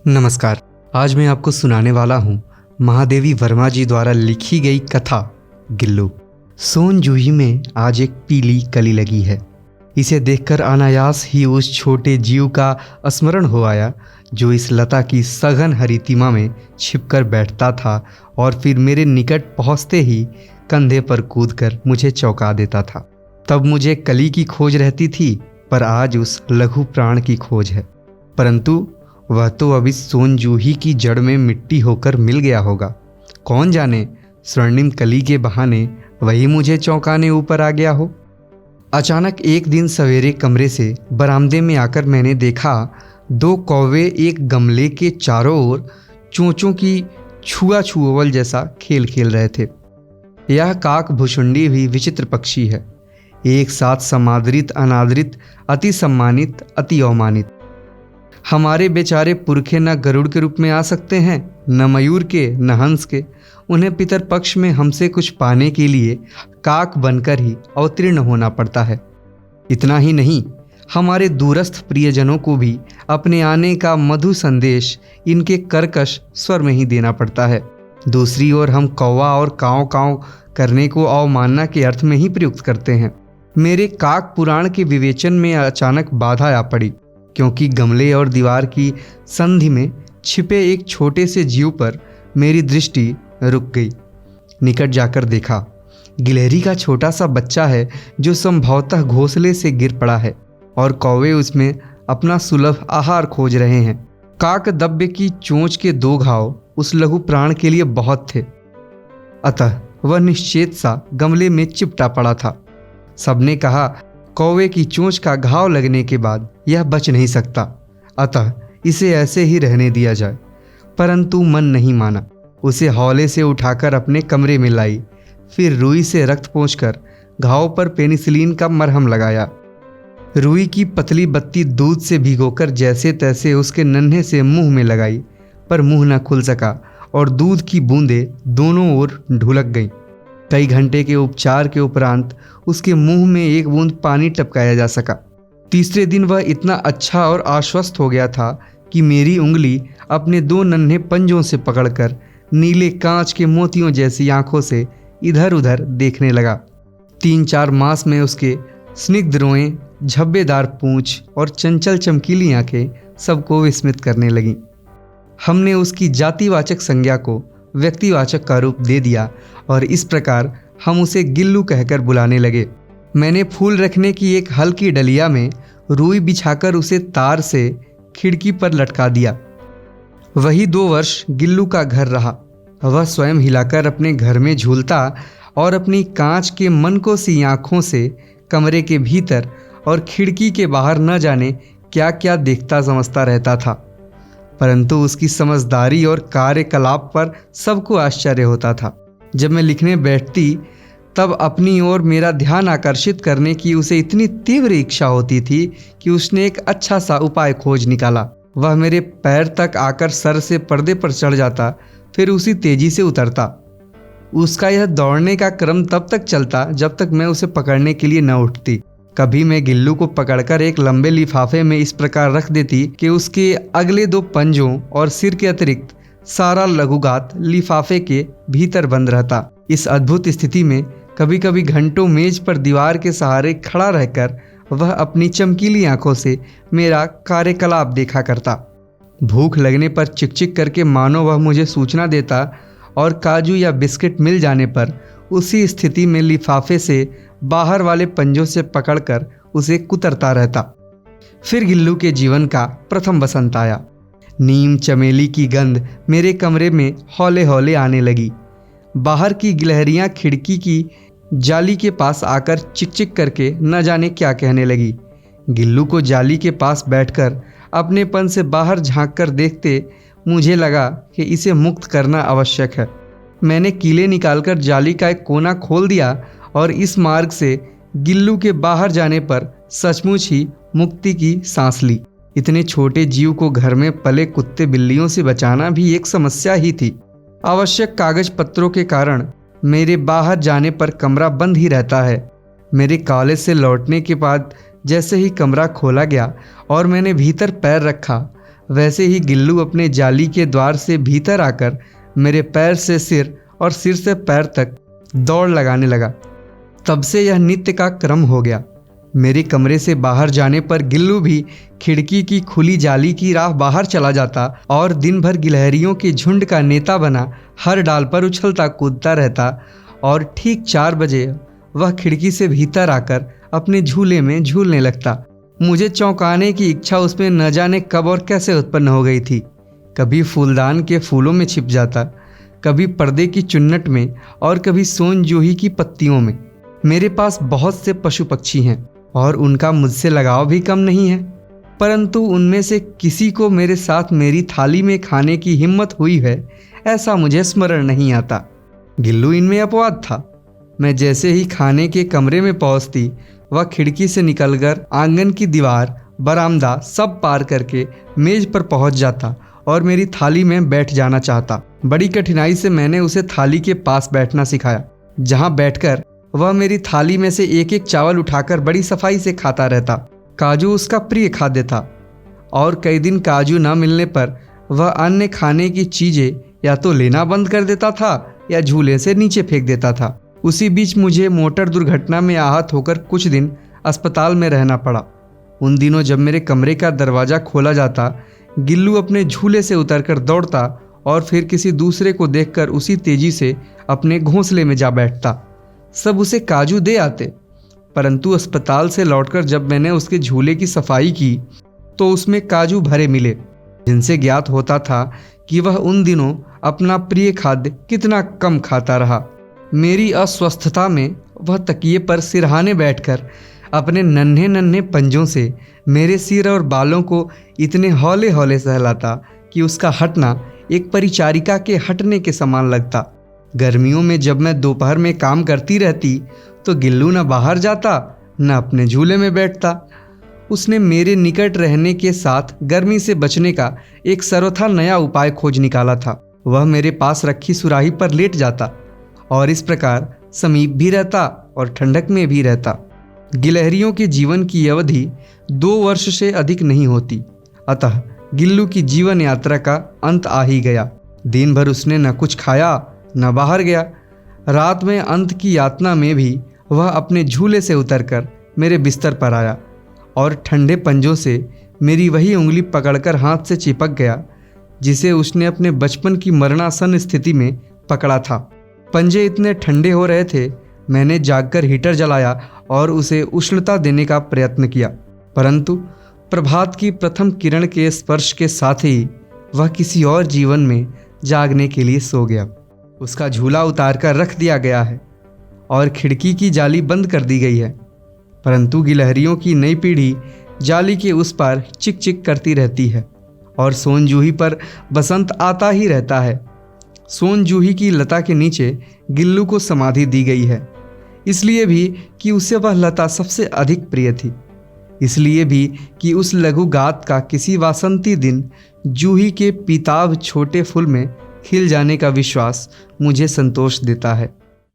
नमस्कार। आज मैं आपको सुनाने वाला हूँ महादेवी वर्मा जी द्वारा लिखी गई कथा गिल्लू। सोन जूही में आज एक पीली कली लगी है। इसे देखकर अनायास ही उस छोटे जीव का स्मरण हो आया जो इस लता की सघन हरितिमा में छिपकर बैठता था और फिर मेरे निकट पहुँचते ही कंधे पर कूदकर मुझे चौंका देता था। तब मुझे कली की खोज रहती थी, पर आज उस लघु प्राण की खोज है। परंतु वह तो अभी सोन जूही की जड़ में मिट्टी होकर मिल गया होगा। कौन जाने स्वर्णिम कली के बहाने वही मुझे चौंकाने ऊपर आ गया हो। अचानक एक दिन सवेरे कमरे से बरामदे में आकर मैंने देखा दो कौवे एक गमले के चारों ओर चोंचों की छुआ छुअवल जैसा खेल खेल रहे थे। यह काक भुषुंडी भी विचित्र पक्षी है, एक साथ समादरित अनादरित, अति सम्मानित अति अवमानित। हमारे बेचारे पुरखे न गरुड़ के रूप में आ सकते हैं, न मयूर के, न हंस के। उन्हें पितर पक्ष में हमसे कुछ पाने के लिए काक बनकर ही अवतीर्ण होना पड़ता है। इतना ही नहीं, हमारे दूरस्थ प्रियजनों को भी अपने आने का मधु संदेश इनके कर्कश स्वर में ही देना पड़ता है। दूसरी ओर हम कौवा और काँव काँव करने को अवमानना के अर्थ में ही प्रयुक्त करते हैं। मेरे काक पुराण के विवेचन में अचानक बाधा आ पड़ी, क्योंकि गमले और दीवार की संधि में छिपे एक छोटे से जीव पर मेरी दृष्टि रुक गई। निकट जाकर देखा, गिलहरी का छोटा सा बच्चा है जो संभवतः घोंसले से गिर पड़ा है और कौवे उसमें अपना सुलभ आहार खोज रहे हैं। काक दब्बे की चोंच के दो घाव उस लघु प्राण के लिए बहुत थे, अतः वह निश्चेत सा गमले में चिपटा पड़ा था। सबने कहा, कौवे की चोंच का घाव लगने के बाद यह बच नहीं सकता, अतः इसे ऐसे ही रहने दिया जाए। परंतु मन नहीं माना। उसे हौले से उठाकर अपने कमरे में लाई, फिर रुई से रक्त पोंछकर घाव पर पेनिसिलिन का मरहम लगाया। रुई की पतली बत्ती दूध से भिगोकर जैसे तैसे उसके नन्हे से मुंह में लगाई, पर मुंह न खुल सका और दूध की बूंदें दोनों ओर ढुलक गईं। कई घंटे के उपचार के उपरांत उसके मुंह में एक बूंद पानी टपकाया जा सका। तीसरे दिन वह इतना अच्छा और आश्वस्त हो गया था कि मेरी उंगली अपने दो नन्हे पंजों से पकड़कर नीले कांच के मोतियों जैसी आंखों से इधर उधर देखने लगा। 3-4 मास में उसके स्निग्ध रोएं, झब्बेदार पूंछ और चंचल चमकीली आंखें सबको विस्मित करने लगीं। हमने उसकी जातिवाचक संज्ञा को व्यक्तिवाचक का रूप दे दिया और इस प्रकार हम उसे गिल्लू कहकर बुलाने लगे। मैंने फूल रखने की एक हल्की डलिया में रुई बिछाकर उसे तार से खिड़की पर लटका दिया। वही 2 वर्ष गिल्लू का घर रहा। वह स्वयं हिलाकर अपने घर में झूलता और अपनी कांच के मनको सी आँखों से कमरे के भीतर और खिड़की के बाहर न जाने क्या क्या देखता समझता रहता था। परंतु उसकी समझदारी और कार्यकलाप पर सबको आश्चर्य होता था। जब मैं लिखने बैठती तब अपनी ओर मेरा ध्यान आकर्षित करने की उसे इतनी तीव्र इच्छा होती थी कि उसने एक अच्छा सा उपाय खोज निकाला। वह मेरे पैर तक आकर सर से पर्दे पर चढ़ जाता, फिर उसी तेजी से उतरता। उसका यह दौड़ने का क्रम तब तक चलता जब तक मैं उसे पकड़ने के लिए न उठती। कभी मैं गिल्लू को पकड़कर एक लंबे लिफाफे में इस प्रकार रख देती कि उसके अगले 2 पंजों और सिर के अतिरिक्त सारा लघुगात लिफाफे के भीतर बंद रहता। इस अद्भुत स्थिति में कभी कभी घंटों मेज पर दीवार के सहारे खड़ा रहकर वह अपनी चमकीली आंखों से मेरा कार्यकलाप देखा करता। भूख लगने पर चिकचिक करके मानो वह मुझे सूचना देता और काजू या बिस्किट मिल जाने पर उसी स्थिति में लिफाफे से बाहर वाले पंजों से पकड़कर उसे कुतरता रहता। फिर गिल्लू के जीवन का प्रथम बसंत आया। नीम चमेली की गंध मेरे कमरे में हौले हौले आने लगी। बाहर की गिलहरियां खिड़की की जाली के पास आकर चिक-चिक करके न जाने क्या कहने लगी। गिल्लू को जाली के पास बैठकर अपनेपन से बाहर झांककर देखते मुझे लगा कि इसे मुक्त करना आवश्यक है। मैंने कीले निकालकर जाली का एक कोना खोल दिया और इस मार्ग से गिल्लू के बाहर जाने पर सचमुच ही मुक्ति की सांस ली। इतने छोटे जीव को घर में पले कुत्ते बिल्लियों से बचाना भी एक समस्या ही थी। आवश्यक कागज पत्रों के कारण मेरे बाहर जाने पर कमरा बंद ही रहता है। मेरे कॉलेज से लौटने के बाद जैसे ही कमरा खोला गया और मैंने भीतर पैर रखा, वैसे ही गिल्लू अपने जाली के द्वार से भीतर आकर मेरे पैर से सिर और सिर से पैर तक दौड़ लगाने लगा। तब से यह नित्य का क्रम हो गया। मेरे कमरे से बाहर जाने पर गिल्लू भी खिड़की की खुली जाली की राह बाहर चला जाता और दिन भर गिलहरियों के झुंड का नेता बना हर डाल पर उछलता कूदता रहता और ठीक 4 बजे वह खिड़की से भीतर आकर अपने झूले में झूलने लगता। मुझे चौंकाने की इच्छा उसमें न जाने कब और कैसे उत्पन्न हो गई थी। कभी फूलदान के फूलों में छिप जाता, कभी पर्दे की चुन्नट में और कभी सोन जूही की पत्तियों में। मेरे पास बहुत से पशु पक्षी हैं और उनका मुझसे लगाव भी कम नहीं है, परंतु उनमें से किसी को मेरे साथ मेरी थाली में खाने की हिम्मत हुई है ऐसा मुझे स्मरण नहीं आता। गिल्लू इनमें अपवाद था। मैं जैसे ही खाने के कमरे में पहुंचती, वह खिड़की से निकलकर आंगन की दीवार, बरामदा सब पार करके मेज पर पहुंच जाता और मेरी थाली में बैठ जाना चाहता। बड़ी कठिनाई से मैंने उसे थाली के पास बैठना सिखाया, जहां बैठकर वह मेरी थाली में से एक एक चावल उठाकर बड़ी सफाई से खाता रहता। काजू उसका प्रिय खाद्य था और कई दिन काजू न मिलने पर वह अन्य खाने की चीज़ें या तो लेना बंद कर देता था या झूले से नीचे फेंक देता था। उसी बीच मुझे मोटर दुर्घटना में आहत होकर कुछ दिन अस्पताल में रहना पड़ा। उन दिनों जब मेरे कमरे का दरवाज़ा खोला जाता, गिल्लू अपने झूले से उतरकर दौड़ता और फिर किसी दूसरे को देखकर उसी तेजी से अपने घोंसले में जा बैठता। सब उसे काजू दे आते, परंतु अस्पताल से लौटकर जब मैंने उसके झूले की सफाई की तो उसमें काजू भरे मिले, जिनसे ज्ञात होता था कि वह उन दिनों अपना प्रिय खाद्य कितना कम खाता रहा। मेरी अस्वस्थता में वह तकिए पर सिरहाने बैठकर अपने नन्हे नन्हे पंजों से मेरे सिर और बालों को इतने हौले हौले सहलाता कि उसका हटना एक परिचारिका के हटने के समान लगता। गर्मियों में जब मैं दोपहर में काम करती रहती तो गिल्लू न बाहर जाता न अपने झूले में बैठता। उसने मेरे निकट रहने के साथ गर्मी से बचने का एक सर्वथा नया उपाय खोज निकाला था। वह मेरे पास रखी सुराही पर लेट जाता और इस प्रकार समीप भी रहता और ठंडक में भी रहता। गिलहरियों के जीवन की अवधि 2 वर्ष से अधिक नहीं होती, अतः गिल्लू की जीवन यात्रा का अंत आ ही गया। दिन भर उसने न कुछ खाया न बाहर गया। रात में अंत की यातना में भी वह अपने झूले से उतरकर मेरे बिस्तर पर आया और ठंडे पंजों से मेरी वही उंगली पकड़कर हाथ से चिपक गया जिसे उसने अपने बचपन की मरणासन स्थिति में पकड़ा था। पंजे इतने ठंडे हो रहे थे, मैंने जागकर हीटर जलाया और उसे उष्णता देने का प्रयत्न किया, परंतु प्रभात की प्रथम किरण के स्पर्श के साथ ही वह किसी और जीवन में जागने के लिए सो गया। उसका झूला उतार कर रख दिया गया है और खिड़की की जाली बंद कर दी गई है, परंतु गिलहरियों की नई पीढ़ी जाली के उस पार चिक चिक करती रहती है और सोन जूही पर बसंत आता ही रहता है। सोन जूही की लता के नीचे गिल्लू को समाधि दी गई है, इसलिए भी कि उसे वह लता सबसे अधिक प्रिय थी, इसलिए भी कि उस लघु गात का किसी वासंती दिन जूही के पीताभ छोटे फूल में खिल जाने का विश्वास मुझे संतोष देता है।